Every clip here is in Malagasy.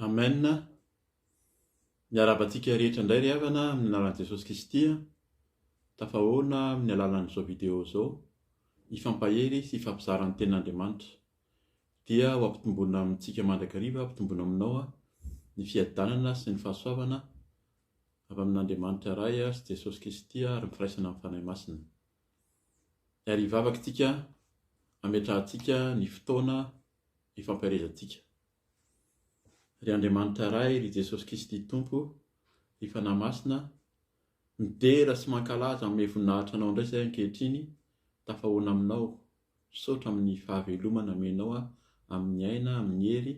Amen. Miarabantsika rehetra indray ry havana amin'ny anaran'i Jesosy Kristy. Tafahoana amin'ny alalan'izao video izao hifampahery sy hifampizara ny tenin'Andriamanitra. Dia ho ampitomboina amintsika mandrakariva, ampitomboina aminao ny fiadanana sy ny fahasoavana avy amin'Andriamanitra iray sy Jesosy Kristy ary mifiraisana amin'ny fanahy masina. Ary hivavaka hametrahantsika ny fotoana hifampiarezantsika. Ry Andriamanitra iray, ry Jesosy Kristy Tompo, ry fanahy masina, midera sy mankalaza amin'ny voninahitra anao indray izay ankehitriny, tafahoana aminao, misaotra amin'ny fahavelomana amenao amin'ny aina, amin'ny hery,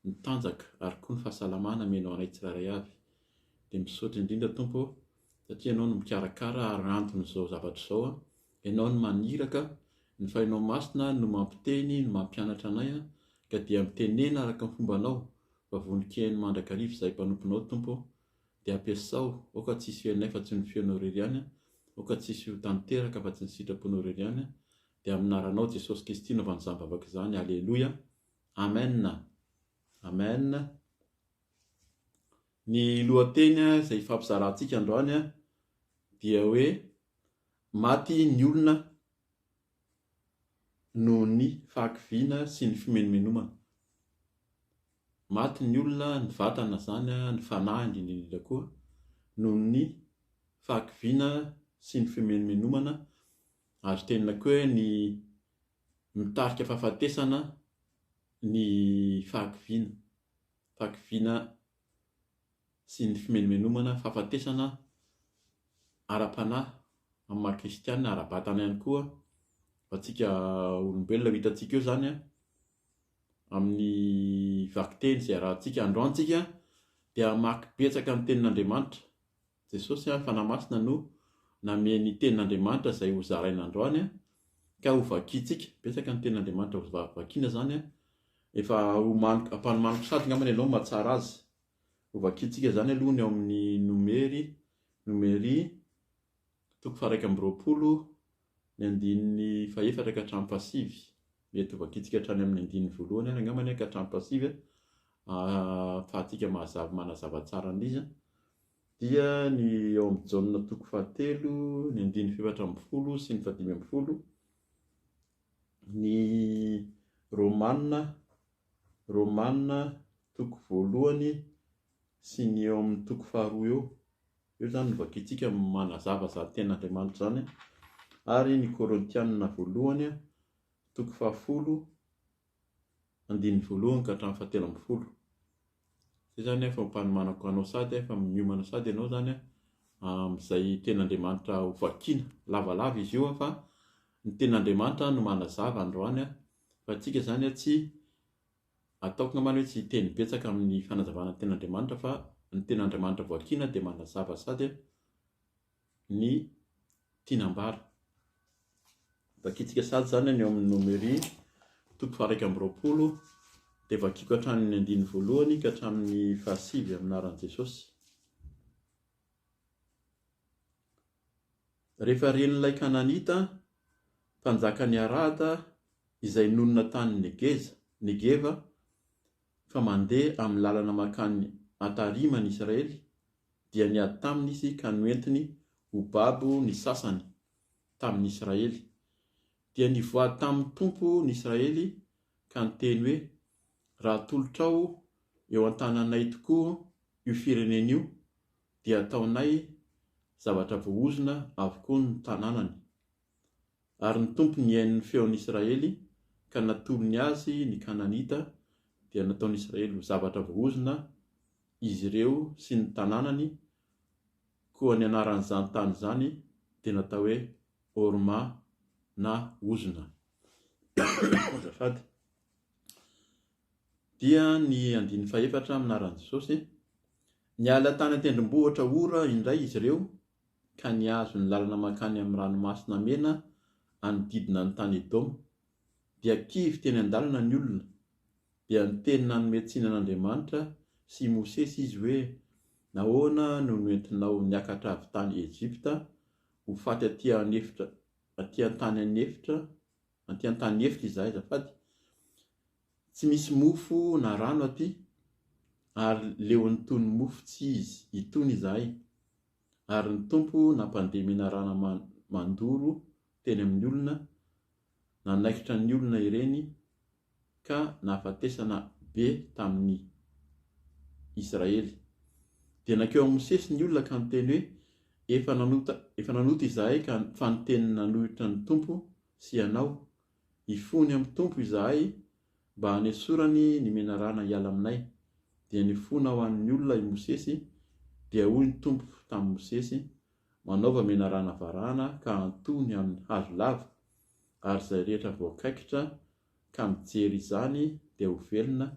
ny tanjaka ary koa ny fahasalamana amenao anay tsirairay avy. Dia misaotra indrindra Tompo, satria ianao no mikarakara ary antony izao zavatra izao. Ianao no maniraka, ny fahainao masina no mampiteny, no mampianatra anay, ka dia mitenena araka ny fombanao. Vonikeny mandrakariva izay mpanomponao Tompo, dia ampiasao, aoka tsisy fiainay fa tsy ny fiainao irery ihany, aoka tsisy ho tanteraka fa tsy ny sitraponao irery ihany, dia amin'ny anaranao Jesosy Kristy no van'izany vavaka izany. Aleloia. Amen. Amen. Ny lohateny izay ifampizarantsika androany dia hoe maty ny olona noho ny fahakiviana sy ny fimenomenomana. Maty ny olona, ny vatana zany, ny fanahy indrindra koa, noho ny fahakiviana sy ny fimenomenomana, ary tenina koa hoe ny mitarika fahafatesana ny fahakiviana sy ny fimenomenomana, fahafatesana ara-panahy amin'ny maha kristianina, ara-batana ihany koa, antsika olombelona hitantsika eo zany amin'ny vakiteny izay arahantsika androantsika, dia mamaky betsaka ny tenin'Andriamanitra. Jesosy fanahy masina no nameny tenin'Andriamanitra izay ho zaraina androany, ka ho vakiantsika. Betsaka ny tenin'Andriamanitra ho vakiana zany, efa hampanomaniko sady angambany ianao mahatsara azy. Ho vakiantsika zany aloha ny ao amin'ny nomery 120 ka hatramin'ny pasivy. Mety ho vakiantsika hatrany amin'ny 1voalohany angambany ka hatramin'ny pasivy, fahantsika manazava tsara an'izy. Dia ny ao amin'ny Jaona 7, ny 14 sy ny 15, ny Romanina 1 sy ny ao amin'ny 2 eo. Eo zany no vakiantsika manazava izany tenin'Andriamanitra zany. Ary ny Korintianina 1 10 ka hatramin'ny 17. Zay zany efa mpanomanako anao sady, efa miomana sady ianao zany amin'izay tenin'Andriamanitra ho vakiana. Lavalava izy io fa ny tenin'Andriamanitra no manazava androany, fa antsika zany tsy ataoko ngambany hoe tsy teny betsaka amin'ny fanazavana tenin'Andriamanitra, fa ny tenin'Andriamanitra vakiana dia manazava sady ny tinam-bara. Vakiantsika sady zany ny ao amin'ny nomery 120, dia vakiako hatramin'ny 1 ka hatramin'ny 9 amin'ny anaran'i Jesosy. Rehefa ren'ilay Kananita, mpanjakany Arada, izay nonina tany Negeva, fa mandeha amin'ny lalana makany atariman'i Israely, dia niady taminy izy ka noentiny ho babo ny sasany tamin'ny Israely. Dia nivoady tamin'ny Tompo ny Israely ka niteny hoe, raha tolotrao eo an-tananay tokoa io firenena io, dia ataonay zavatra voahozona avokoa ny tanànany. Ary ny Tompo nihaino ny feon'ny Israely ka natolony azy ny Kananita, dia nataon'i Israely ho zavatra voahozona izy ireo sy ny tanànany. Koa ny anaran'izany tany zany dia natao hoe Orma na ozona. Dia ny 14 amin'ny anaran'i Jesosy, niala tany an-tendrombohitra ora indray izy ireo, ka nihazo ny lalana makany amin'ny ranomasina mena anodidina ny tany Edoma. Dia kivy teny an-dalana ny olona, dia niteny nanome tsinan'Andriamanitra sy Mosesy izy hoe, nahoana no noentinao niakatra avy tany Ejipta ho faty atỳ an-tany efitra izahay azafady. Tsy misy mofo na rano aty, ary leo ny tony mofo tsy izy itony izahay, ary ny tompo nampandeha menarana mandoro teny amin'ny olona, nanaikitra ny olona ireny ka nahafatesana be tamin'ny Israely. Dia nakeo amin'ny Mosesy ny olona ka niteny hoe efa nanota izahay fa ny teny nanohitra ny tompo sy ianao, ifony amin'ny tompo izahay mba hanesorany ny menarana hiala aminay. Dia nifona ho an'ny olona i Mosesy, dia hoy ny tompo tamin'ny Mosesy, manaova menarana varahana ka antony amin'ny hazo lava, ary izay rehetra voakaikitra ka mijery izany dia ho velona.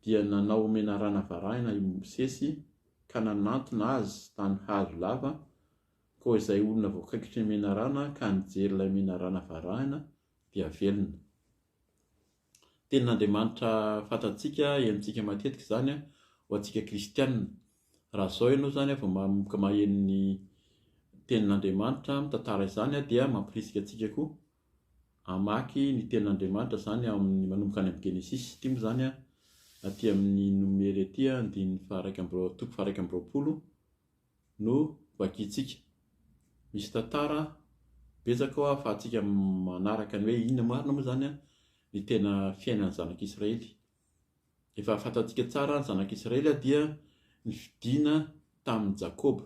Dia nanao menarana varahana i Mosesy ka nanantona azy tany hazo lava, koa izay olona voakaikitra ny menarana ka nijery ilay menarana varahana dia velona. Tenin'Andriamanitra fantatsika henontsika matetika izany ho antsika kristianina. Raha izao ianao zany vao mamoka maheno ny tenin'Andriamanitra mitantara izany dia mampirisika antsika koa hamaky ny tenin'Andriamanitra zany amin'ny manomboka any amin'ny Genesis ity moa zany aty amin'ny nomera ety 1:20 no vakiantsika. Misy tantara betsaka ao ahafahantsika manaraka ny hoe inona marina moa zany ny tena fiainan'ny zanak'Israely. Efa fantatsika tsara ny zanak'Israely dia nifidiana tamin'ny Jakoba.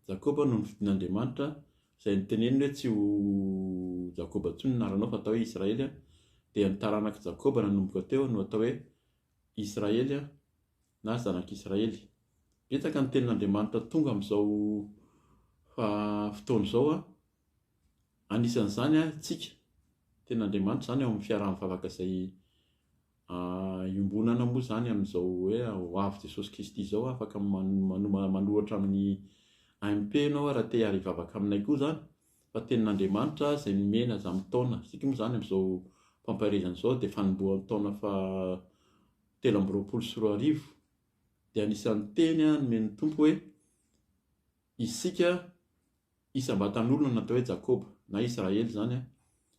Jakoba no nifidian'Andriamanitra, izay niteneniny hoe tsy ho Jakoba intsony naranao fa atao hoe Israely. Dia ny taranaka Jakoba nanomboka teo no atao hoe Israely na zanak'Israely. Betsaka ny tenin'Andriamanitra tonga amin'izao fotoana izao, anisan'izany tsika tenin'Andriamanitra zany ao amin'ny fiaraha-mivavaka izay iombonana moa zany amin'izao hoe ho avy Jesosy Kristy izao. Afaka manohatra amin'ny AMP ianao raha te hiara hivavaka aminay koa zany, fa tenin'Andriamanitra izay nomena azy amin'ny taona. Isika moa zany amin'izao famparezana izao dia fanombohan'ny taona 724. Dia anisan'ny teny nomen'ny tompo hoe isika isam-batan'olona natao hoe Jakoba na Israely zany,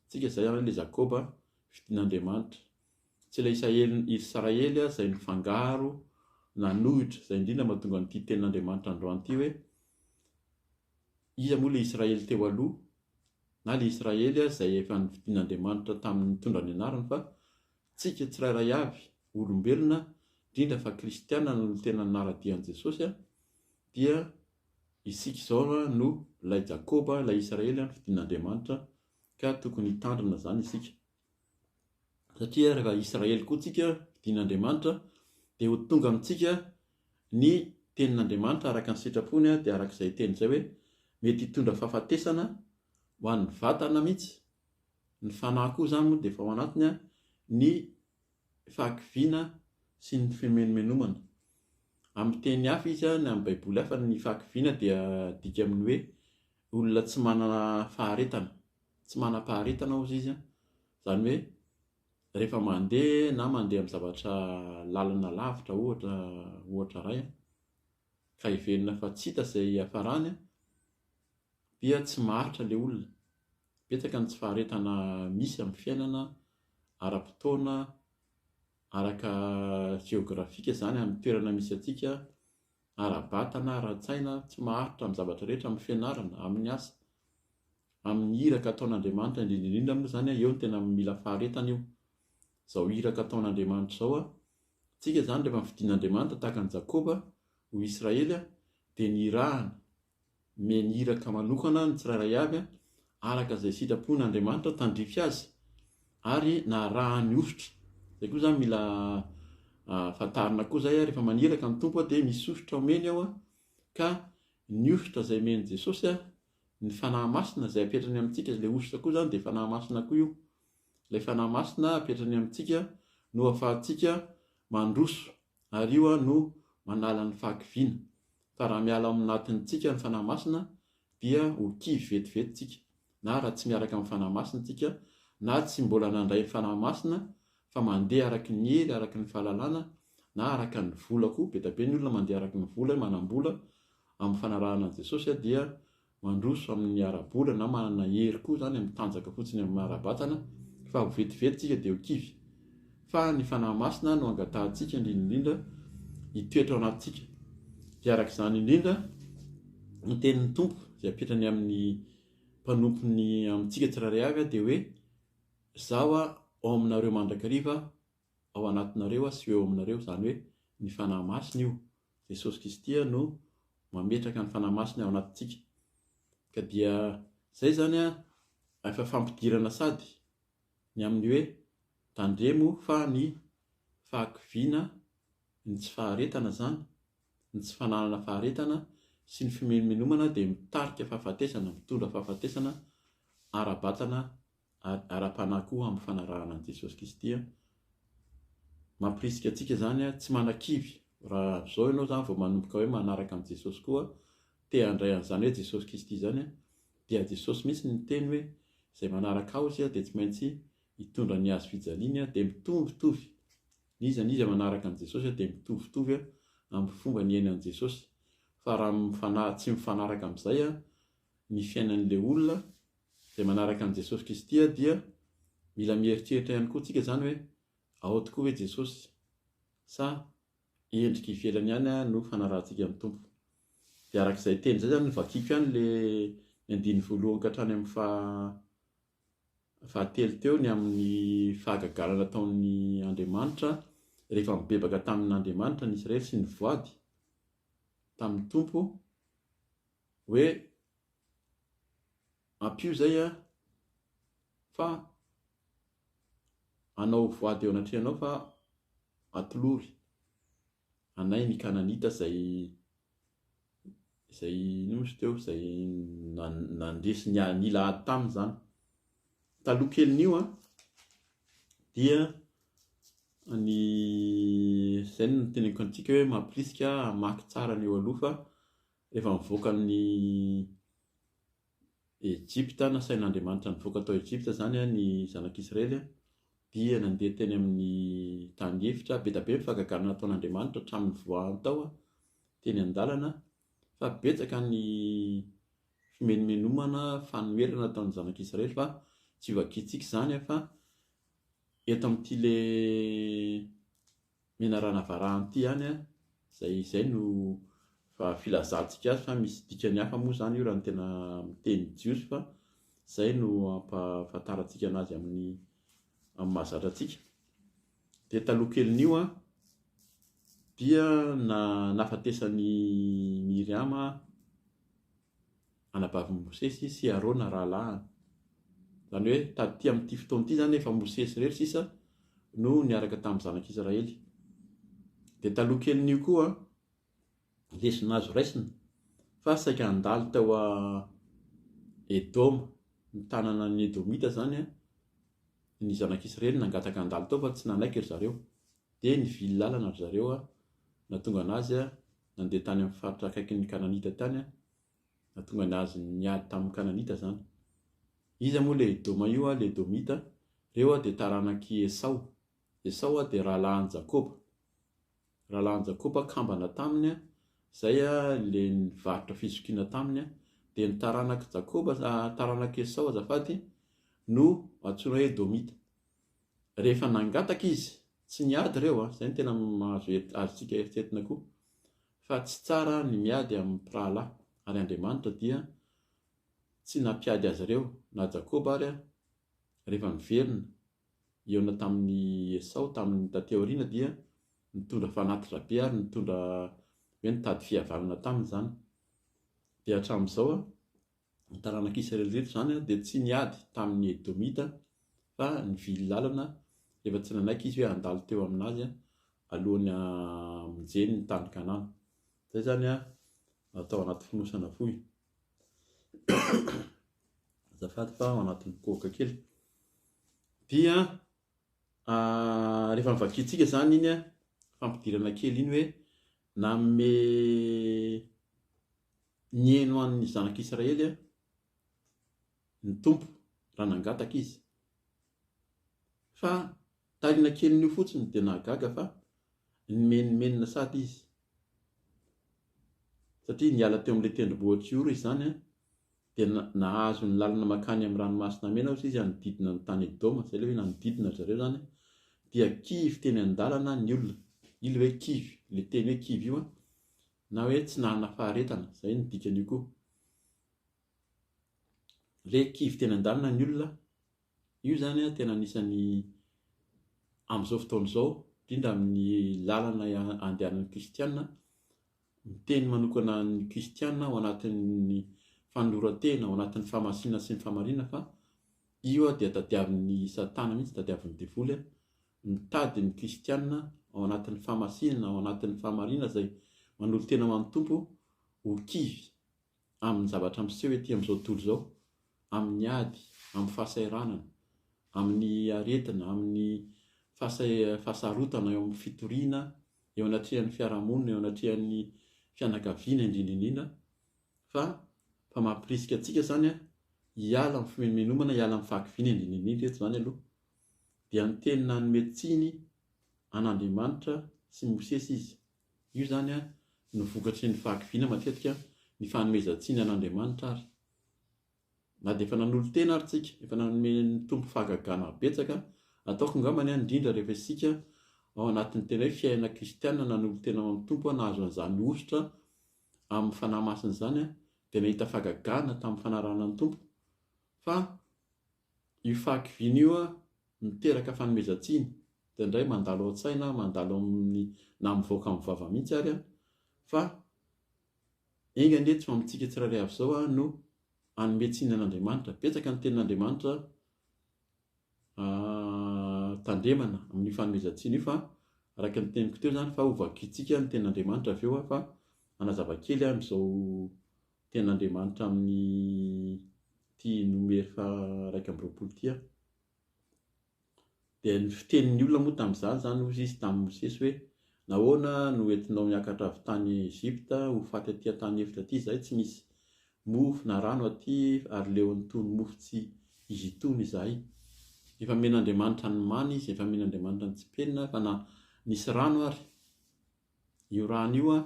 tsika izay ilay Jakoba fidian'Andriamanitra, tsy ilay Israely izay nifangaro nanohitra, izay indrindra mahatonga an'ity tenin'Andriamanitra androany ity hoe iza moa ilay Israely teo aloha, na ilay Israely izay efa nifidian'Andriamanitra tamin'ny nitondra ny anarany, fa tsika tsirairay avy olombelona, indrindra fa kristiana no tena naradian'i Jesosy, dia isika izao no ilay Jakoba, ilay Israely fidian'Andriamanitra, ka tokony hitandrina zany isika. Satria rehefa Israely koa tsika fidian'Andriamanitra dia ho tonga amintsika ny tenin'Andriamanitra araka ny sitrapony, dia araka izay teny izay hoe mety hitondra fahafatesana ho an'ny vatana mihitsy. Ny fanahy koa zany moa dia efa ao anatiny ny fahakiviana sy ny fimenomenomana. Amin'ny teny hafa izy ny amin'ny baiboly hafa ny fahakiviana dia dika amin'ny hoe olona tsy manana faharetana, tsy manam-paharetana ozy izy, zany hoe rehefa mandeha na mandeha amin'ny zavatra lalana lavitra ohatra ray ka hiverina fa tsy hita izay hafarany, dia tsy maharitra ilay olona. Betsaka ny tsy faharetana misy amin'ny fiainana, ara-potoana, araka geografika zany amin'ny toerana misy antsika, ara-batana, ara-tsaina, tsy maharitra amin'ny zavatra rehetra, amin'ny fianarana, amin'ny asa, amin'ny iraka ataon'Andriamanitra indrindra moa zany eo ny tena mila faharetana io. Izao iraka ataon'Andriamanitra izao tsika zany rehefa mifidian'Andriamanitra tahaka ny Jakoba ho Israely dia ny irahana meny iraka manokana ny tsirairay avy araka izay sitrapon'Andriamanitra tandrify azy, ary narahany ositra. Izay koa zany mila fantarina koa zay rehefa maniraka ny tompo dia misy ositra omeny ao, ka ny ositra izay meny Jesosy, ny fanahy masina izay apetrany amintsika, ilay ositra koa zany dia fanahy masina koa io. Ilay fanahy masina apetrany amintsika no ahafahantsika mandroso, ary io no manala ny fahakiviana. Fa raha miala aminatintsika ny fanahy masina dia ho kivy vetivetytsika, na raha tsy miaraka amin'ny fanahy masina tsika, na tsy mbola nandray ny fanahy masina fa mandeha araka ny hery, araka ny fahalalana, na araka ny vola koa. Be dia be ny olona mandeha araka ny vola, manam-bola amin'ny fanarahana an'i Jesosy dia mandroso amin'ny ara-bola, na manana hery koa zany amin'ny tanjaka fotsiny amin'ny ara-batana, fa ho vetivety tsika dia ho kivy. fa ny fanahy masina no angatahantsika indrindra hitoetra ao anatintsika. Dia arak'izany indrindra ny tenin'ny tompo izay apetrany amin'ny mpanompony amintsika tsirairay avy dia hoe zaho ao aminareo mandrakariva ao anatinareo sy eo aminareo, izany hoe ny fanahy masina io. Jesosy Kristy no mametraka ny fanahy masina ao anatintsika. Ka dia izay zany efa fampidirana sady ny amin'ny hoe tandremo fa ny fahakiviana, ny tsy faharetana zany, ny tsy fananana faharetana sy ny fimenomenomana dia mitarika fahafatesana, mitondra fahafatesana ara-batana ara-panahy koa amin'ny fanarahana an'i Jesosy Kristy. Mampirisika antsika zany tsy manakivy raha zao ianao zany vao manomboka hoe manaraka amin'i Jesosy koa te handray an'izany hoe Jesosy Kristy zany dia Jesosy mihitsy ny teny hoe izay manaraka aho dia tsy maintsy hitondra ny hazo fijaliany dia mitovitovy. Iza manaraka an'i Jesosy dia mitovitovy amin'ny fomba ny ainy an'i Jesosy. Fa raha tsy mifanaraka amin'izay ny fiainan'ilay olona izay manaraka an'i Jesosy Kristy dia mila mieritreritra ihany koa tsika zany hoe ao tokoa hoe Jesosy sa endrika ivelany ihany no fanarahantsika amin'ny tompo. Dia arak'izay teny izay zany vakiko ihany ny 15 ka hatrany amin'ny fahatelo teo ny amin'ny fahagagalana ataon'ny Andriamanitra rehefa mibebaka tamin'Andriamanitra ny Israely sy ny voady tamin'ny tompo hoe ampio zay fa anao voady eo anatrehanao fa atolory anay ny Kananita izay nosy teo izay nandresy ny lahady taminy zany. Taloha kelin'io dia izay no teneniko antsika hoe mampirisika hamaky tsara ny eo aloha fa rehefa mivoaka ny Ejipta nasain'Andriamanitra nivoaka tao Ejipta zany ny zanak'Israely dia nandeha teny amin'ny tany efitra be da be mifagagalana ataon'Andriamanitra hatramin'ny voahany tao teny an-dalana, fa betsaka ny fimenomenomana fanoherana ataon'ny zanak'Israely fa tsy vakitsika zany fa eto amin'ity le menarana varahany ity ihany izay no fa filazantsika azy fa misy dikany hafa moa zany io raha ny tena miteny jiosy fa izay no ampahafantarantsika anazy amin'ny mahazatra antsika. Dia taloha kelin'io dia nahafatesany Miriama anabavin'i Mosesy sy Arona rahalahiny. Zany hoe taty amin'ity fotoana ity zany efa Mosesy rery sisa no niaraka tamin'ny zanak'Israely. Dia taloha kelin'io koa lesona azo raisina fa saika handalo tao Edoma, ny tanana ny Edomita zany ny zanak'Israely nangataka handalo tao fa tsy nanaiky ry zareo. Dia nivily lalana ry zareo nahatonga anazy nandeha tany amin'ny faritra akaikin'ny Kananita tany nahatonga anazy niady tamin'ny Kananita zany. Iza moa le Edoma io le Edomita reo dia taranak'i Esau. Esau dia rahalahin'i Jakoba. Rahalahin'i Jakoba kambana taminy izay le nivarotra fizokiana taminy dia ny taranak'i Jakoba taranak'i Esau azafady no antsoina hoe Edomita. Rehefa nangataka izy tsy niady reo izay ny tena azontsika eritreretina koa fa tsy tsara ny miady amin'ny mpirahalahy ary Andriamanitra dia tsy nampiady azy ireo na Jakoba ary rehefa niverina eona tamin'ny Esau tamin'ny taty aoriana dia nitondra fanatitra be ary nitondra hoe nitady fihavanana taminy zany. Dia hatramin'izao ny taranak'Israely rehetra zany dia tsy niady tamin'ny Edomita fa nivily lalana rehefa tsy nanaiky izy hoe handalo teo aminazy alohan'ny hamonjeny ny tany Kanana. Izay zany atao anaty fonosana fohy. Azafady fa ao anatin'ny koka kely. Dia rehefa mivakitsika zany iny fampidirana kely iny hoe nanome ny heno an'ny zanak'Israely ny tompo raha nangataka izy. Fa tarina kelin'io fotsiny dia nahagaga fa nimenomenona sady izy. Satria niala teo amin'ilay tendrombohitra io izy zany dia nahazo ny lalana makany amin'ny ranomasina mena izy nodidina ny tany Edoma, izay ilay hoe nanodidina zareo zany dia kivy teny an-dalana ny olona. Ilo hoe kivy, le teny hoe kivy io na hoe tsy nanana faharetana, zay ny dikan'io koa. Le kivy teny an-dalana ny olona, io zany tena anisany amin'izao fotoana izao, indrindra amin'ny lalana andehanan'ny kristianina, miteny manokana ny kristianina ao anatin'ny fanoloran-tena, ao anatin'ny famasinana sy ny famarinana, fa io dia tadiavin'ny satana mihitsy, tadiavin'ny devoly mitady ny kristianina ao anatin'ny famasinana, ao anatin'ny famarinana izay manolo tena ho an'ny tompo ho kivy amin'ny zavatra miseho ety amin'izao tontolo izao, amin'ny ady, amin'ny fahasairanana, amin'ny aretina, amin'ny fahasarotana, eo amin'ny fitoriana, eo anatrehan'ny fiarahamonina, eo anatrehan'ny fianakaviana indrindra, fa mampirisika antsika zany hiala amin'ny fimenomana, hiala amin'ny fahakiviana indrindra eto zany aloha, dia ny teny nanome tsiny an'Andriamanitra sy Mosesy izy. Io zany no vokatry ny fahakiviana matetika, ny fanomezan-tsiny an'Andriamanitra ary. Na dia efa nanolo tena ary tsika, efa nanome ny tompo fahagagana betsaka, ataoko angambany indrindra rehefa isika ao anatin'ny tena hoe fiainana kristianina nanolo tena ho an'ny tompo, nahazo an'izany ositra amin'ny fanahy masina izany, dia nahita fahagagana tamin'ny fanarahana ny tompo. Fa io fahakiviana io miteraka fanomezan-tsiny, dia indray mandalo an-tsaina, mandalo amin'ny na mivoaka amin'ny vava mihitsy ary, fa engany eto fa amintsika tsirairay avy izao no hanome tsiny an'Andriamanitra. Betsaka ny tenin'Andriamanitra tandremana amin'ny fanomezan-tsiny io, fa araka ny teniko teo zany fa ho vakiantsika ny tenin'Andriamanitra avy eo, fa anazava kely amin'izao tenin'Andriamanitra amin'ny tia nomero 120 tia. Dia ny fitenin'ny olona moa tamin'izany zany hozy izy tamin'ny Mosesy hoe nahoana no entinao miakatra avy tany Ezipta ho faty aty tany efitra aty, izay tsy misy mofo na rano aty ary leo nitony mofo tsy izy itony izahay. Efa men'Andriamanitra ny mamy izy, efa men'Andriamanitra ny tsipenina, fa na nisy rano ary, io rano io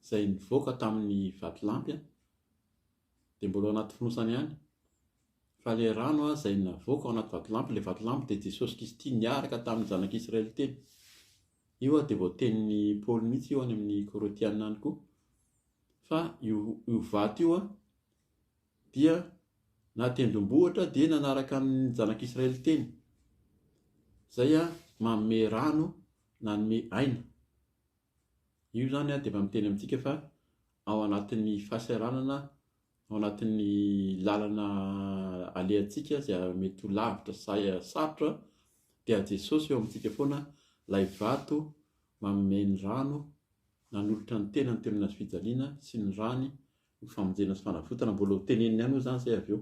izay nivoaka tamin'ny vatolampy dia mbola ao anaty fonosana ihany, fa le rano izay navoaka ao anaty vatolampy, le vatolampy dia Jesosy Kristy niaraka tamin'ny zanak'Israely teny. Io dia voatenin'ny Paoly mihitsy io any amin'ny Korintiana any koa, fa io vato io dia na tendrombohitra dia nanaraka ny zanak'Israely teny, izay manome rano nanome aina. Io zany dia efa miteny amintsika fa ao anatin'ny fahasairanana, ao anatin'ny lalana alehantsika izay mety ho lavitra sarotra, dia Jesosy eo amintsika foana, ilay vato manome ny rano, nanolotra ny tena ny teo aminazy fijaliana sy ny rany ho famonjena sy fanavotana. Mbola ho teneniny ihany moa zany izay avy eo.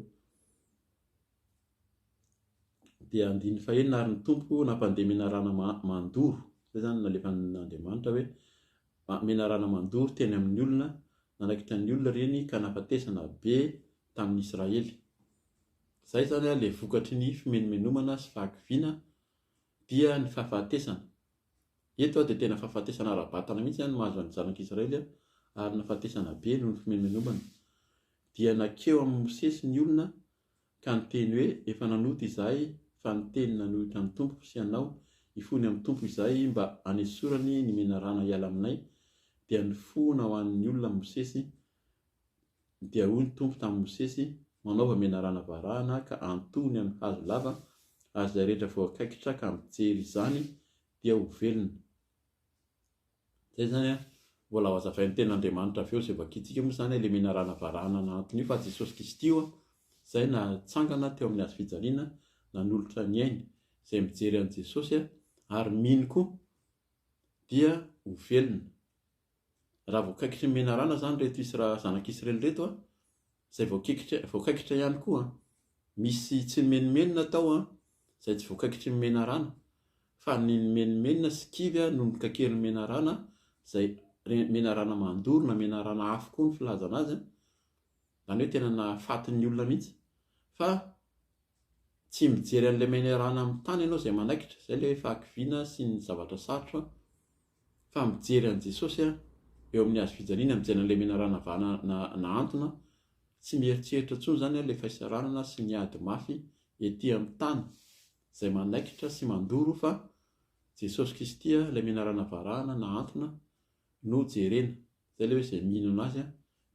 Dia andiny fahenina ary ny tompo nampandeha menarana mandoro, izay zany nalefan'Andriamanitra hoe menarana mandoro teny amin'ny olona, nanaikitra ny olona ireny ka nafatesana be tamin'ny Israely. Izay zany ilay vokatry ny fimenomenomana sy fahakiviana dia ny fahafatesana. Eto dia tena fahafatesana ara-batana mihitsy no mahazo ny zanak'Israely, ary nafatesana be noho ny fimenomenomana. Dia nakeo amin'ny Mosesy ny olona ka niteny hoe efa nanoto izahay fa ny teny nanolotra ny tompo sy anao hifony amin'ny tompo izahay mba hanesorany ny menarana hiala aminay. Dia nifohona ho an'ny olona Mosesy, dia hoy ny tompo tamin'ny Mosesy, manaova menarana varahana ka antony amin'ny hazo lava, ary izay rehetra voakaikitra ka mijery izany dia ho velona. Izay zany mbola ho hazavain'ny tenin'Andriamanitra avy eo izay vakiantsika moa zany ilay menarana varahana na antony io, fa Jesosy Kristy izay natsangana teo amin'ny hazo fijaliana, nanolotra ny ainy, izay mijery an'i Jesosy ary mino koa dia ho velona. Raha voakaikitra ny menarana zany reto zanak'Israely reto izay voakaikitra ihany koa, misy tsy menomenona tao izay tsy voakaikitra ny menarana, fa ny menomenona sy kivy no nikakery ny menarana, izay menarana mandoro na menarana afo koa ny filazana azy, izany hoe tena nahafatin'ny olona mihitsy. Fa tsy mijery an'ilay menarana amin'ny tany ianao izay manaikitra, izay ilay fahakiviana sy ny zavatra sarotra, fa mijery an'i Jesosy eo amin'ny hazo fijaliana, mijery an'ilay menarana na antona, tsy mieritreritra intsony zany ilay fahasaranana sy ny ady mafy ety amin'ny tany izay manaikitra sy mandoro, fa Jesosy Kristy ilay menarana varahana na antona no jerena. Zay ilay hoe izay mihinana azy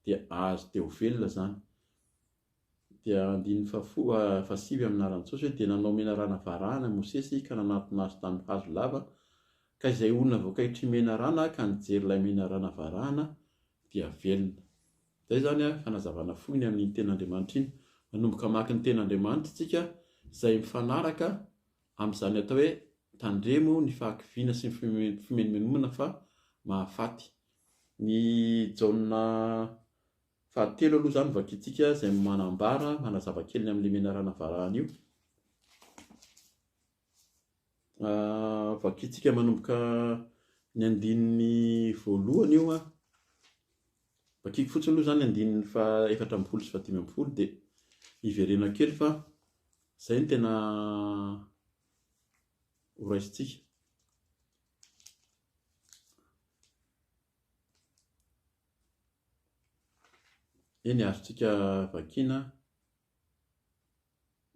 dia azo teo velona zany. Dia andininy fahasivy amin'ny anaran'i Jesosy hoe dia nanao menarana varahana Mosesy ka nanantona azy tamin'ny hazo lava, ka izay olona voakaitry menarana ka nijery ilay menarana varahana dia velona. Izay zany fanazavana foiny amin'iny ten'Andriamanitra iny. Manomboka mamaky ny ten'Andriamanitra isika izay mifanaraka amin'izany atao hoe tandremo ny fahakiviana sy ny fimenomenomana fa mahafaty. Ny Jaona 3 aloha zany vakintsika izay manambara manazava kely amin'ilay menarana varahana io. Vakintsika manomboka ny andininy 1 io vakiko fotsiny aloha zany andininy 4 sy 5 dia iverena kely fa izay ny tena horaisintsika. Eny azontsika vakiana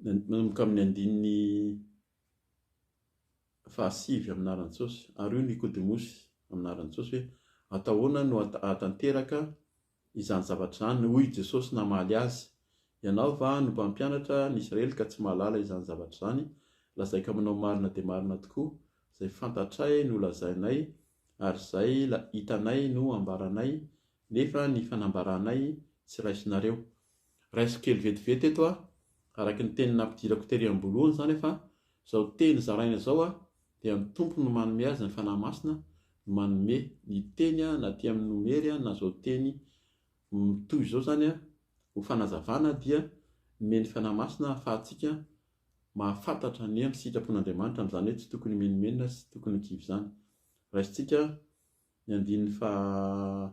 manomboka amin'ny andininy 5 amin'ny anaran'i Jesosy. Ary io Nikodemosy amin'ny anaran'i Jesosy hoe atahoana no atanteraka izany zavatra izany hoy Jesosy namaly azy. Ianao va no mpampianatra ny Israely ka tsy mahalala izany zavatra izany? Lazaiko aminao marina dia marina tokoa, izay fantatray no lazainay ary izay hitanay no ambaranay, nefa ny fanambaranay tsy raisinareo. Raiso kely vetivety eto araka ny teny nampidirako tery amboloany zany fa izao teny zaraina izao dia ny tompo no manome azy ny fanahy masina, no manome ny teny na aty amin'ny nomery na izao teny mitoy izao zany ho fanazavana dia nomeny fanahy masina ahafahantsika mahafantatra ny amin'ny sitrapon'Andriamanitra, amin'izany hoe tsy tokony menomenona sy tokony kivy zany. Raisintsika ny andininy 12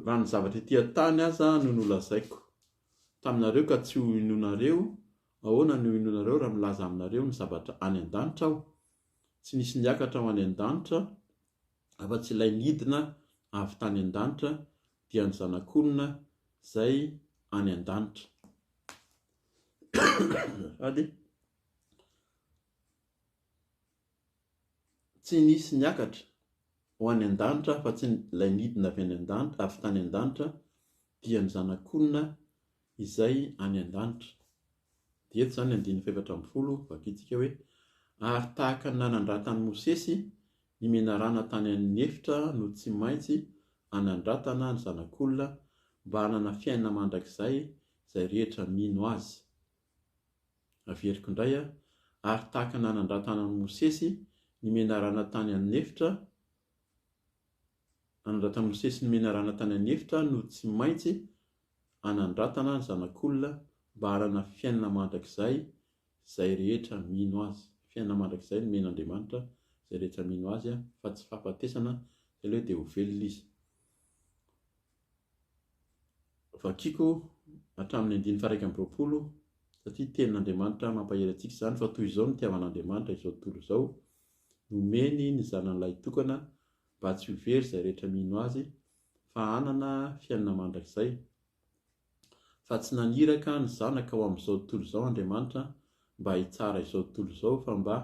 raha ny zavatra etỳ tany aza no nolazaiko taminareo ka tsy ho inonareo, ahoana no inonareo raha milaza aminareo ny zavatra any an-danitra aho? Tsy nisy niakatra ho any an-danitra afa-tsy ilay nidina avy tany an-danitra dia ny zanak'olona izay any an-danitra. Ady tsy nisy niakatra ho any an-danitra fa tsy ilay nidina avy any an-danitra avy tany an-danitra dia ny zanak'olona izay any an-danitra. Dia eto zany andininy 14 vakintsika hoe ary tahaka ny nanandratany Mosesy ny menarana tany amin'ny efitra no tsy maintsy anandratana ny zanak'olona mba hanana fiainana mandrakizay izay rehetra mino azy. Averiko indray ary tahaka ny nanandratana ny Mosesy ny menarana tany amin'ny efitra, nanandratana Mosesy ny menarana tany amin'ny efitra no tsy maintsy anandratana ny zanak'olona mba hanana fiainana mandrakizay izay rehetra mino azy. Fiainana mandrakizay no men'Andriamanitra izay rehetra mino azy fa tsy fahafatesana, izay ilay hoe dia ho velona izy. Vakiko hatramin'ny andininy 120 satria tenin'Andriamanitra mampahery antsika izany fa toy izao ny itiavan'Andriamanitra izao tontolo izao, nomeny ny zanan'ilay tokana mba tsy ho very izay rehetra mino azy fa hanana fiainana mandrakizay. Fa tsy naniraka ny zanaka ho amin'izao tontolo izao Andriamanitra mba hitsara izao tontolo izao fa mba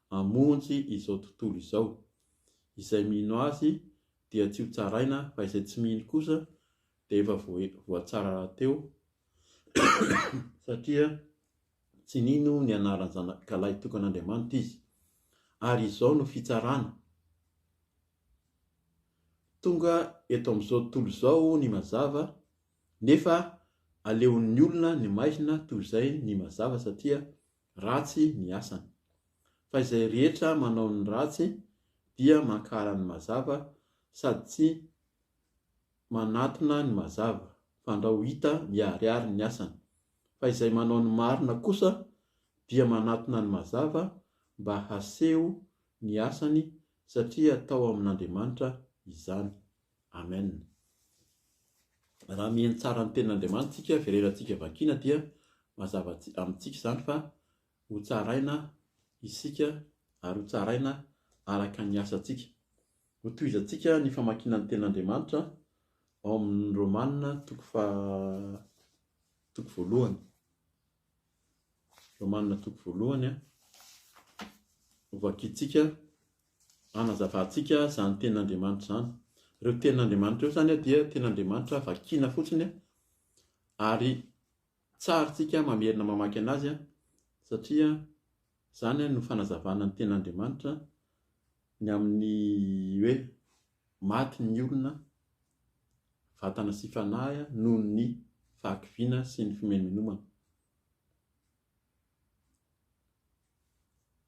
hamonjy izao tontolo izao. Izay mino azy dia tsy ho tsaraina fa izay tsy mino kosa dia efa voatsara rahateo satria tsy nino ny anaran'ny zanak'ilay tokan'Andriamanitra izy. Ary izao no fitsarana. Tonga eto amin'izao tontolo izao ny mazava, nefa aleon'ny olona ny maizina toy izay ny mazava satria ratsy ny asany. Fa izay rehetra manao ny ratsy dia mankara ny mazava sady tsy manatona ny mazava, fa andao hita miharihary ny asany. Fa izay manao ny marina kosa dia manatona ny mazava mba haseho ny asany satria atao amin'Andriamanitra izany. Amen. Raha mihaino tsara ny tenin'Andriamanitra tsika, vererantsika vakiana dia mazava amintsika izany fa ho tsaraina isika ary ho tsaraina araka ny asantsika. Ho tohizantsika ny famakiana ny tenin'Andriamanitra ao amin'ny Romanina 1. Romanina 1 vakitsika anazavantsika izany tenin'Andriamanitra izany. Ireo tenin'Andriamanitra io zany dia tenin'Andriamanitra vakiana fotsiny ary tsarintsika mamerina mamaky anazy satria izany no fanazavana ny tenin'Andriamanitra ny amin'ny hoe maty ny olona vatana sy fanahy noho ny fahakiviana sy ny fimenomenomana.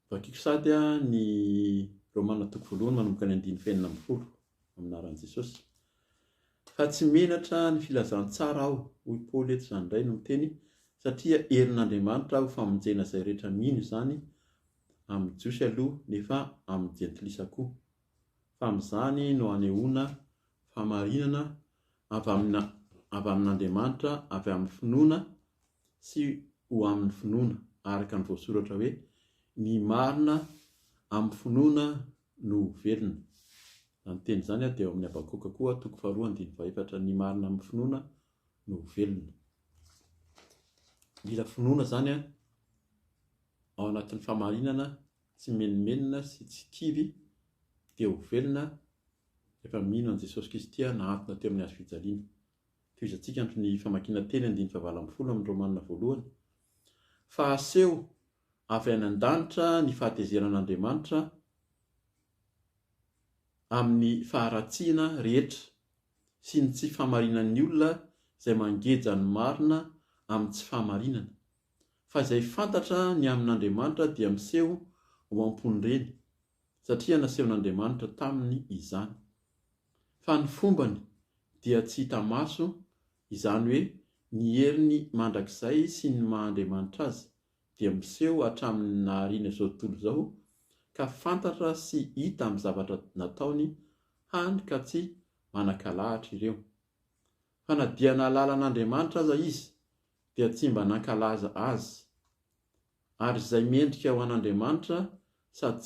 Vakiako sady ny Romana 1:1-10 aminaran'i Jesosy. Fa tsy menatra ny filazantsara aho, hoy Paoly eto izany indray no miteny, satria herin'Andriamanitra ho famonjena izay rehetra mino izany amin'ny jiosy aloha nefa amin'ny jentilisa koa. Fa amin'izany no hanehoana famarinana avy amin'Andriamanitra avy amin'ny finoana sy ho amin'ny finoana, araka ny voasoratra hoe ny marina amin'ny finoana no velona. Izany teny izany dia eo amin'ny Habakoka koa 2:2-4, ny marina amin'ny finoana no velona. Mila finoana izany ao anatin'ny famarinana, tsy menomenona sy tsy kivy dia ho velona rehefa mino an Jesosy Kristy nahantona teo amin'ny hazo fijaliana. Toizantsika ny famakiana teny 9:20 amin'ny Romanina 1. Fa aseho avy any an-danitra ny fahatezeran'Andriamanitra amin'ny faharatsiana rehetra sy ny tsy fahamarinan'ny olona izay mangeja ny marina amin'ny tsy fahamarinana. Fa izay fantatra ny amin'Andriamanitra dia miseho ho am-ponireny, satria nasehon'Andriamanitra taminy izany. Fa ny fombany dia tsy hita maso, izany hoe ny heriny mandrakizay sy ny maha-Andriamanitra azy dia miseho hatramin'ny nahariana izao tontolo izao, ka fantatra sy hita amin'ny zavatra nataony hany ka tsy manakalahatra ireo. Fa na dia nahalala an'Andriamanitra aza izy dia tsy mba nankalaza azy, ary izay mendrika ho an'Andriamanitra sady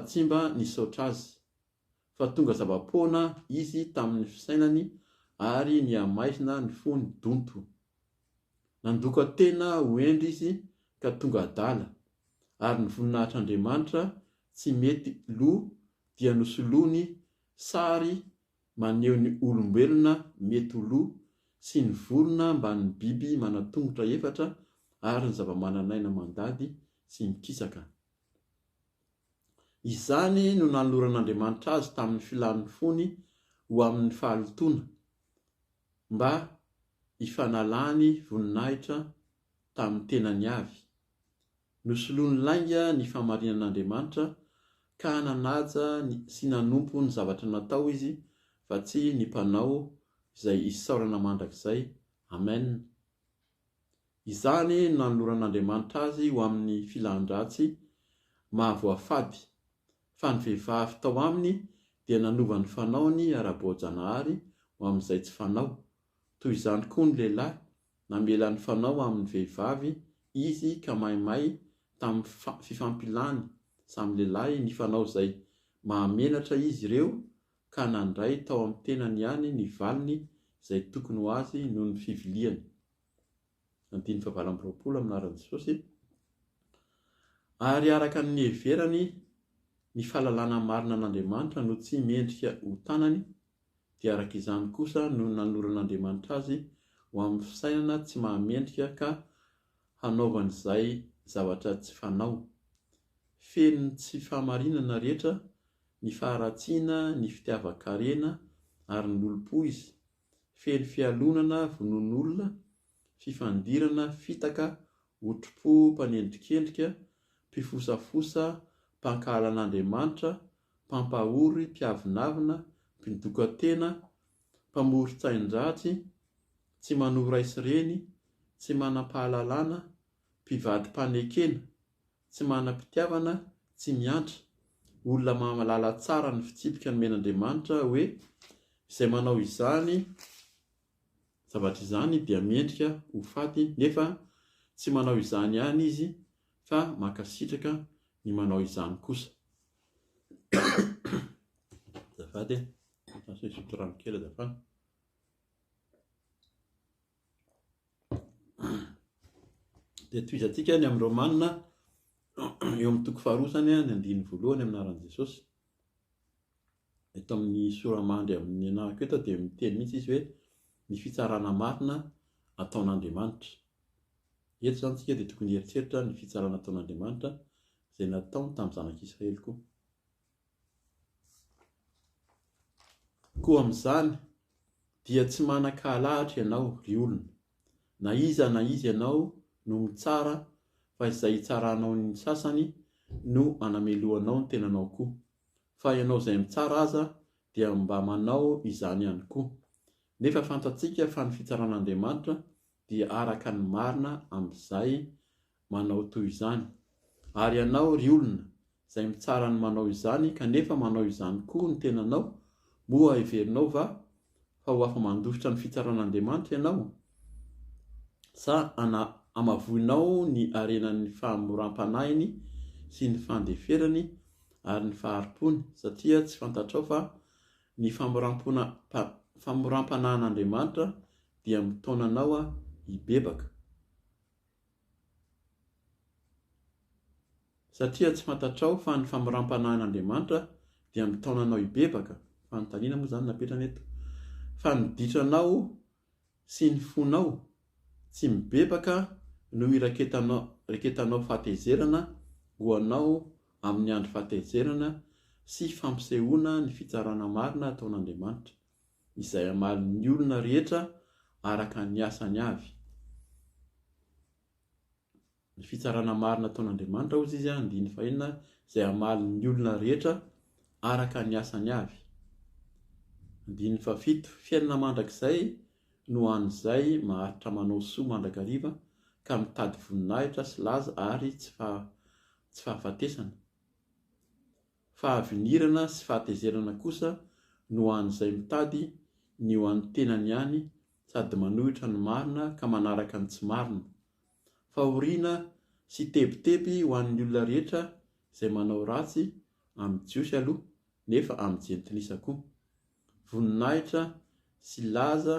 tsy mba nisaotra azy, fa tonga zava-poana izy tamin'ny fisainany ary niamaizina ny fony donto. Nandoko tena ho endry izy ka tonga adala, ary ny voninahitr'Andriamanitra tsy mety lo dia nosoloany sary maneho ny olombelona mety ho lo sy ny vorona mba ny biby manatongotra 4 ary ny zava-mananaina mandady sy mikisaka. Izany no nanoran'Andriamanitra azy tamin'ny filan'ny fony ho amin'ny fahalotoana, mba hifanalany voninahitra tamin'ny tenany avy. Nosoloany lainga ny famarinan'Andriamanitra ka nanaja sy nanompo ny zavatra natao izy, fa tsy ny mpanao izay isaorana mandrakizay. Amen. Izany no nanoran'Andriamanitra azy ho amin'ny filan-dratsy mahavoafady, fa ny vehivavy tao aminy dia nanova ny fanaony ara-boajanahary ho amin'izay tsy fanao. Toy izany koa ny lehilahy namela ny fanao amin'ny vehivavy izy ka maimay tamin'ny fifampilany samy lehilahy ny fanao izay mahamenatra izy ireo, ka nandray tao amin'ny tenany ihany ny valiny izay tokony ho azy noho ny fiviliany. 9:20 aminaran'i Jesosy. Ary araka ny heverany ny fahalalana marina an'Andriamanitra no tsy mendrika ho tanany, dia araka izany kosa no nanoran'Andriamanitra azy ho amin'ny fisainana tsy mahamendrika ka hanaovany izay zavatra tsy fanao. Feno ny tsy fahamarinana rehetra, ny faharatsiana, ny fitiavan-karena ary ny olom-po izy. Feno fialonana, vonon'olona, fifandirana, fitaka, otro-po, mpanendrikendrika, mpifosafosa, mpankahala an'Andriamanitra, mpampahory, mpiavinavina, mpindoka-tena, mpamoron-tsain-dratsy, tsy manohy raisy reny, tsy manam-pahalalana, mpivady-panekena, tsy manam-pitiavana, tsy miantra, olona mahalala tsara ny fitsipika ny men'Andriamanitra, hoe izay manao izany zavatra izany dia mendrika ho faty, nefa tsy manao izany ihany izy fa makasitraka ny manao izany kosa. Azafady isotro rano kely azafady. Dia toy izantsika ny amin'ny Romanina eo amin'ny toko faharoa zany ny andiny voalohany amin'ny anaran'i Jesosy. Eto amin'ny soramandry amin'ny anahako eto dia miteny mihitsy izy hoe ny fitsarana marina ataon'Andriamanitra. Eto zany tsika dia tokony heritreritra ny fitsarana ataon'Andriamanitra izay nataony tamin'ny zanak'Israely koa. Koa amin'izany dia tsy manan-kahalahatra ianao ry olona, na iza ianao no mitsara, fa izay hitsaranao ny sasany no anameloanao ny tenanao koa. Fa ianao izay mitsara aza dia mba manao izany ihany koa. Nefa fantatsika fa ny fitsaran'Andriamanitra dia araka ny marina amin'izay manao toy izany. Ary ianao ry olona izay mitsara ny manao izany kanefa manao izany koa ny tenanao, moa heverinao va fa ho afa mandositra ny fitsaran'Andriamanitra ianao? Sa amavoinao ny arenan'ny famoram-panahiny sy ny fandeferany ary ny faharimpony, satria tsy fantatrao fa ny famoram-panahin'Andriamanitra dia mitaonanao hibebaka. Satria tsy fantatrao fa ny famoram-panahin'Andriamanitra dia mitaonanao hibebaka. Fanontaniana moa zany napetrana eto. Fa ny ditranao sy ny fonao tsy mibebaka no iraketanao fahatezerana ho anao amin'ny andro fahatezerana sy fampisehoana ny fitsarana marina ataon'Andriamanitra, izay hamalin'ny olona rehetra araka ny asany avy. Ny fitsarana marina ataon'Andriamanitra hozy izy andiny fahenina, izay hamalin'ny olona rehetra araka ny asany avy. Andiny fafito, fiainana mandrakizay no an'izay maharitra manao soa mandrakariva ka mitady voninahitra sy laza ary tsy fahafatesana. Fahavinirana sy fahatezerana kosa no an'izay mitady ny ho an'ny tenany ihany sady manohitra ny marina ka manaraka ny tsy marina. Fahoriana sy tebiteby ho an'ny olona rehetra izay manao ratsy amin'ny jiosy aloha nefa amin'ny jentilisa koa. Voninahitra sy laza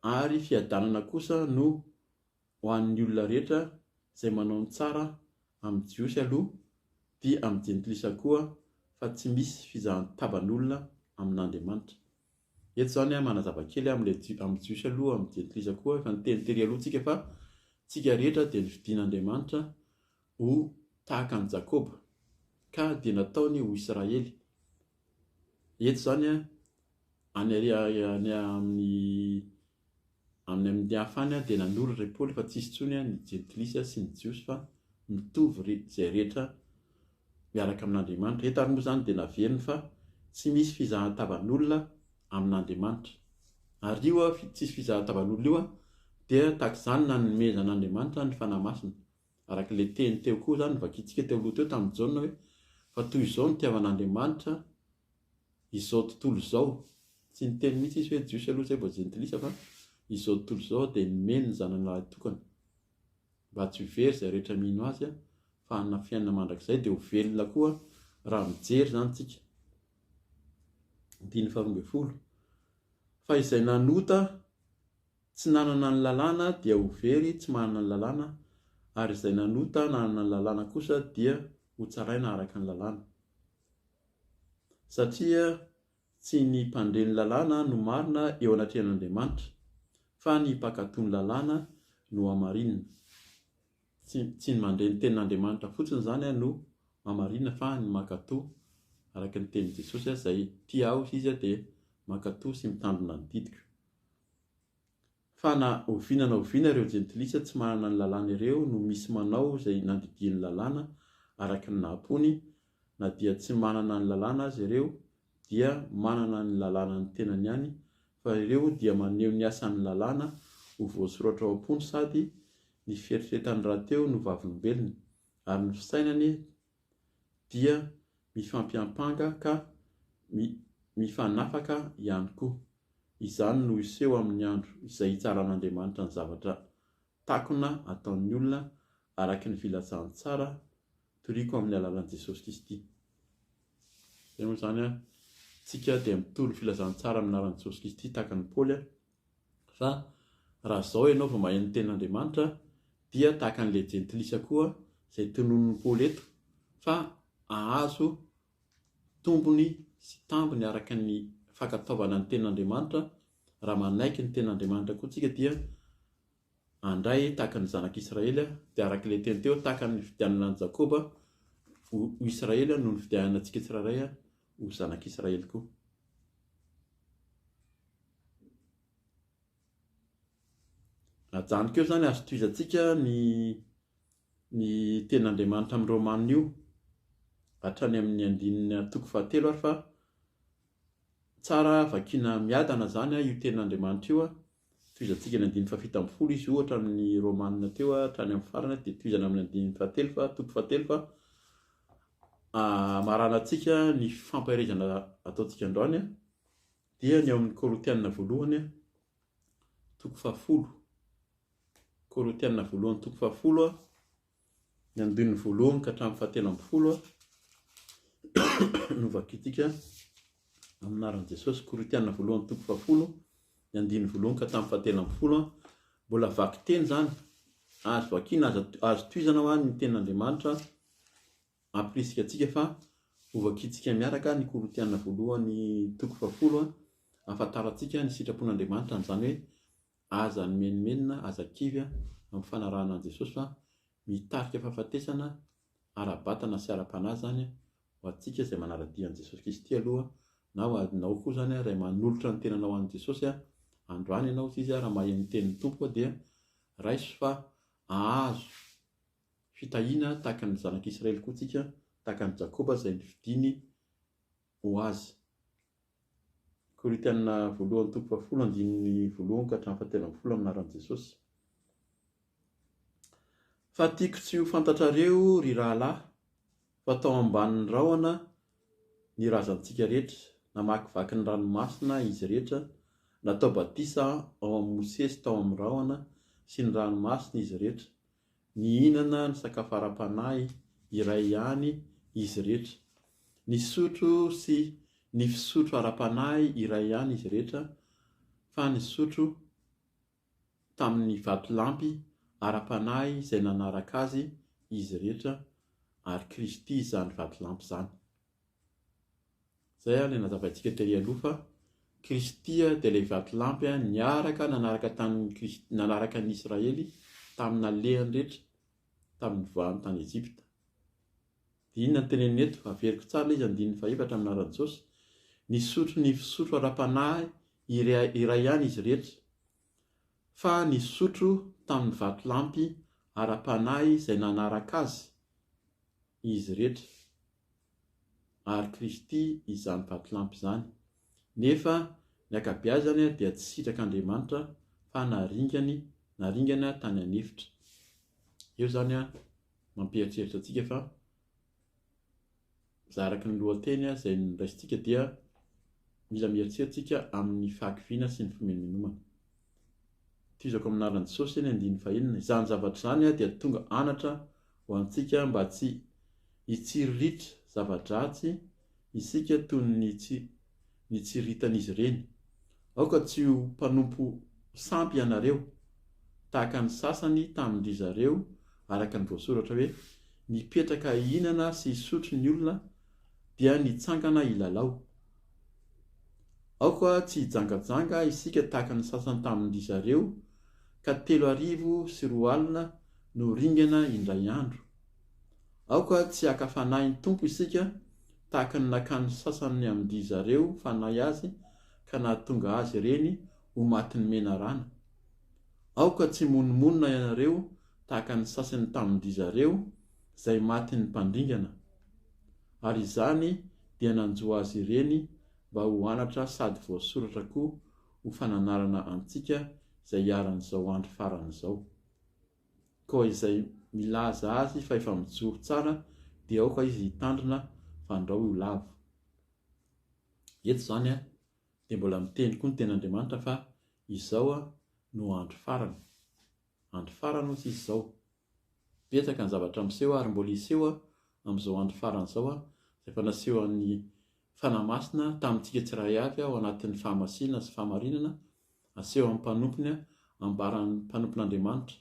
ary fiadanana kosa no ho an'ny olona rehetra izay manao ny tsara amin'ny jiosy aloha dia amin'ny jentilisa koa, fa tsy misy fizahan-taban'olona amin'Andriamanitra. Eto zany manazava kely amin'ny jiosy aloha, amin'ny jentilisa koa, efa nitenitery aloha tsika fa tsika rehetra dia nividian'Andriamanitra ho tahaka ny Jakoba ka dia nataony ho Israely. Eto zany amin'ny hafany dia nanoro ry Paoly fa tsisy intsony ny jentilisa sy ny jiosy fa mitovy izay rehetra miaraka amin'Andriamanitra. Eto ary moa zany dia naveriny fa tsy misy fizahan-taban'olona amin'Andriamanitra. Ary io tsisy fizahan-taban'olona io dia tahak'izany nanomezan'Andriamanitra ny fanahy masina. Araka ilay teny teo koa zany vakitsika teo aloha teo tamin'ny Jaona hoe fa toy izao ny tiavan'Andriamanitra izao tontolo izao. Tsy niteny mihitsy izy hoe jiosy aloha izay vao jentilisa, fa izao tontolo izao dia nomeny ny zanany lahy tokana mba tsy ho very izay rehetra mino azy, fa hanana fiainana mandrakizay dia ho velona koa raha mijery zany tsika. Andiny 12. Fa izay nanota tsy nanana ny lalàna dia ho very tsy manana ny lalàna, ary izay nanota nanana ny lalàna kosa dia ho tsaraina araka ny lalàna. Satria tsy ny mpandre ny lalàna no marina eo anatrehan'Andriamanitra, fa ny mpankatoa ny lalàna no hamarinina. Tsy ny mandre ny tenin'Andriamanitra fotsiny zany no hamarinina, fa ny mankatoa araka ny tenin'i Jesosy izay tia aho izy dia mankatoa sy mitandrina ny didiko. Fa na oviana ireo jentilisa tsy manana ny lalàna ireo no misy manao izay nandidiny lalàna araka ny nahampony, na dia tsy manana ny lalàna azy ireo dia manana ny lalàna ny tenany ihany, fa ireo dia maneho ny asan'ny lalàna ho voasoratra ao am-pony, sady ny fieritreretany rahateo no vavolombelona, ary ny fisainany dia mifampiampanga ka mifanafaka ihany koa. Izany no hiseho amin'ny andro izay hitsaran'Andriamanitra ny zavatra takona ataon'ny olona araka ny filazany tsara toriko amin'ny alalan'i Jesosy Kristy. Izay moa zany tsika dia mitoro filazany tsara amin'ny alalan'i Jesosy Kristy tahaka ny Paoly, fa raha izao ianao vao mahay ny tenin'Andriamanitra dia tahaka an'ilay jentilisa koa izay tonon'ny Paoly eto, fa ahazo tombony sy tambony araka ny fankataovana ny tenin'Andriamanitra. Raha manaiky ny tenin'Andriamanitra koa tsika dia andray tahaka ny zanak'Israely, dia araka ilay teny teo tahaka ny fidianana ny Jakoba ho Israely noho ny fidianana antsika tsirairay ho zanak'Israely koa. Ajanoko eo zany azo tohizantsika ny tenin'Andriamanitra amin'ny Romanina io hatrany amin'ny 9:7 ary, fa tsara vakiana miadana zany io tenin'Andriamanitra io. Tohizantsika ny 9:7 izy ohatra amin'ny Romanina teo hatrany amin'ny farany, dia tohizana amin'ny 9:7 fa 7 fa maranantsika ny fampaherezana ataontsika androany dia ny ao amin'ny Korinthiana voalohany 10. Korinthiana voalohany 10 ny andininy voalohany ka hatramin'ny 17 no vakiantsika amin'ny anaran'i Jesosy. Korinthiana voalohany 10 ny andininy voalohany ka hatramin'ny 17. Mbola vaky teny zany, azo vakiana, azo tohizana ho any ny tenin'Andriamanitra ampirisika antsika, fa ho vakiantsika miaraka ny Korinthiana voalohany 10 ahafantarantsika ny sitrapon'Andriamanitra, n'izany hoe aza ny menimenina, aza kivy amin'ny fanarahana an'i Jesosy, fa mitarika fahafatesana ara-batana sy ara-panahy zany ho antsika izay manara-dia an'i Jesosy Kristy aloha, na ho anao koa zany raha manolotra ny tenanao an'i Jesosy androany ianao izy raha mahay ny tenin'ny Tompo dia raiso fa ahazo fitahiana tahaka ny zanak'Israely koa tsika, tahaka ny Jakoba izay nividiny ho azy. Korinthiana voalohany 10 andininy voalohany ka hatramin'ny 17 amin'ny anaran'i Jesosy. Fa tiako tsy ho fantatrareo ry rahalahy, fa tao ambanin'ny rahona ny razantsika rehetra, namakivaky ny ranomasina izy rehetra, natao batisa ao amin'ny Mosesy tao amin'ny rahona sy ny ranomasina izy rehetra, nihinana ny sakafo ara-panahy iray ihany izy rehetra, nisotro sy ny fisotro ara-panahy iray ihany izy rehetra, fa nisotro tamin'ny vatolampy ara-panahy izay nanaraka azy izy rehetra, ary Kristy izany vatolampy izany. Izay ilay nazavaintsika tery aloha, fa Kristy dia ilay vatolampy niaraka nanaraka ny Israely tamin'ny alehany rehetra tamin'ny voahany tany Ejipta. Dia inona ny teneniny eto? Averiko tsara izy 9:7 amin'ny anaran'i Jesosy. Nisotro ny fisotro ara-panahy iray ihany izy rehetra, fa nisotro tamin'ny vatolampy ara-panahy izay nanaraka azy izy rehetra, ary Kristy izany vatolampy izany. Nefa ny ankabeazany dia tsy sitrak'Andriamanitra, fa naringana tany anefitra. Eo zany mampieritreritra antsika fa araka ny lohateny izay niraisintsika dia mila mieritreritsika amin'ny fahakiviana sy ny fimenomena. Tohizako amin'ny anaran'i Jesosy ny 9:9, izany zavatra izany dia tonga anatra ho antsika mba tsy hitsiriritra zava-dratsy isika toy ny tsiritan'izy ireny. Aoka tsy ho mpanompo sampy ianareo tahaka ny sasany tamin-dry zareo, araka ny voasoratra hoe, nipetraka hihinana sy hisotro ny olona dia nitsangana hilalao. Aoka tsy hijangajanga isika tahaka ny sasany tamin-dry zareo, ka 3:04 alina no ringana indray andro. Aoka tsy haka fanahy ny Tompo isika tahaka ny nakany sasany amin'dry zareo fanahy azy, ka nahatonga azy ireny ho matin'ny menarana. Aoka tsy monomonina ianareo tahaka ny sasany tamin-dry zareo izay matin'ny mpandringana, ary izany dia nanjoa azy ireny mba ho anatra sady voasoratra koa ho fananarana antsika izay hiaran'izao andro faran'izao. Koa izay milaza azy fa efa mijoro tsara, dia aoka izy hitandrina fandrao ho lavo. Eto izany dia mbola miteny koa ny tenin'Andriamanitra fa izao no andro farany. Andro farany ozy izy izao. Betsaka ny zavatra miseho ary mbola hiseho amin'izao andro farany izao, izay efa naseho an'ny fanahy masina tamintsika tsiray avy ao anatin'ny fahamasina sy fahamarinana, aseho amin'ny mpanompony, ambaran'ny mpanompon'Andriamanitra,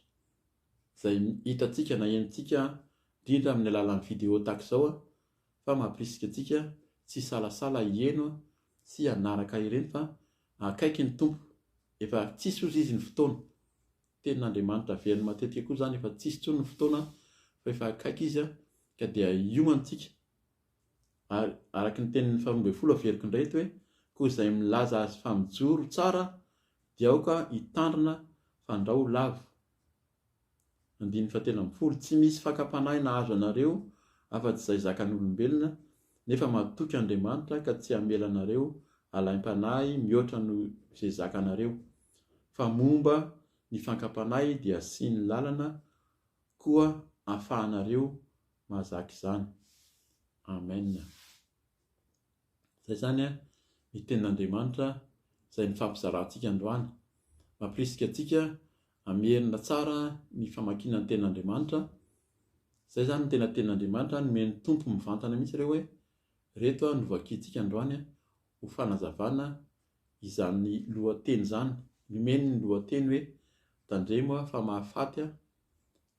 izay hitantsika na henontsika indrindra amin'ny alalan'ny vidéo tahaka izao fa mampirisika antsika tsy salasala hieno sy hanaraka ireny fa akaiky ny tompo, efa tsisy ozy izy ny fotoana. Tenin'Andriamanitra veriny matetika koa zany efa tsisy intsony ny fotoana fa efa akaiky izy ka dia iomantsika. Ary araka ny tenin'ny 12 Veriko indray eto hoe koa izay milaza azy fa mijoro tsara dia aoka hitandrina fandrao lavo. 9 tsy misy fakapanahy nahazo anareo afa-tsy izay zakan'olombelona, nefa mahatoky Andriamanitra ka tsy hamela anareo halaim-panahy mihoatra noho izay zakanareo. Fa momba ny fakapanahy dia sy ny lalana koa ahafahanareo mahazaka izany. Amen. Izay zany ny tenin'Andriamanitra izay nifampizarantsika androany. Mampirisika antsika hamerina tsara ny famakiana ny tenin'Andriamanitra. Izay zany ny tenin'Andriamanitra nomeny tompo mivantana mihitsy ireo hoe reto no vakiantsika androany ho fanazavana izany lohateny izany. Nomeny ny lohateny hoe tandremo fa mahafaty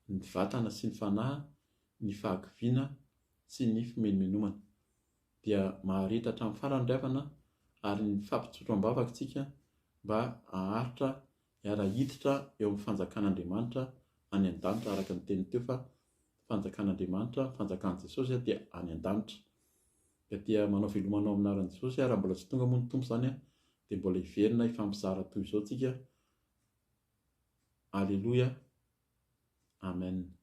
ny vatana sy ny fanahy, ny fahakiviana sy ny fimenomenomana. Dia maharitra hatramin'ny farany ry havana ary ny fampitsotro ambavaka tsika mba haharitra hiara-hiditra eo amin'ny fanjakan'Andriamanitra any an-danitra, araka ny teny teo fa fanjakan'Andriamanitra, fanjakan'i Jesosy dia any an-danitra. Dia manao velomanao aminaran'i Jesosy raha mbola tsy tonga moa ny tompo izany dia mbola hiverina hifampizara toy izao tsika. Alleluia. Amen.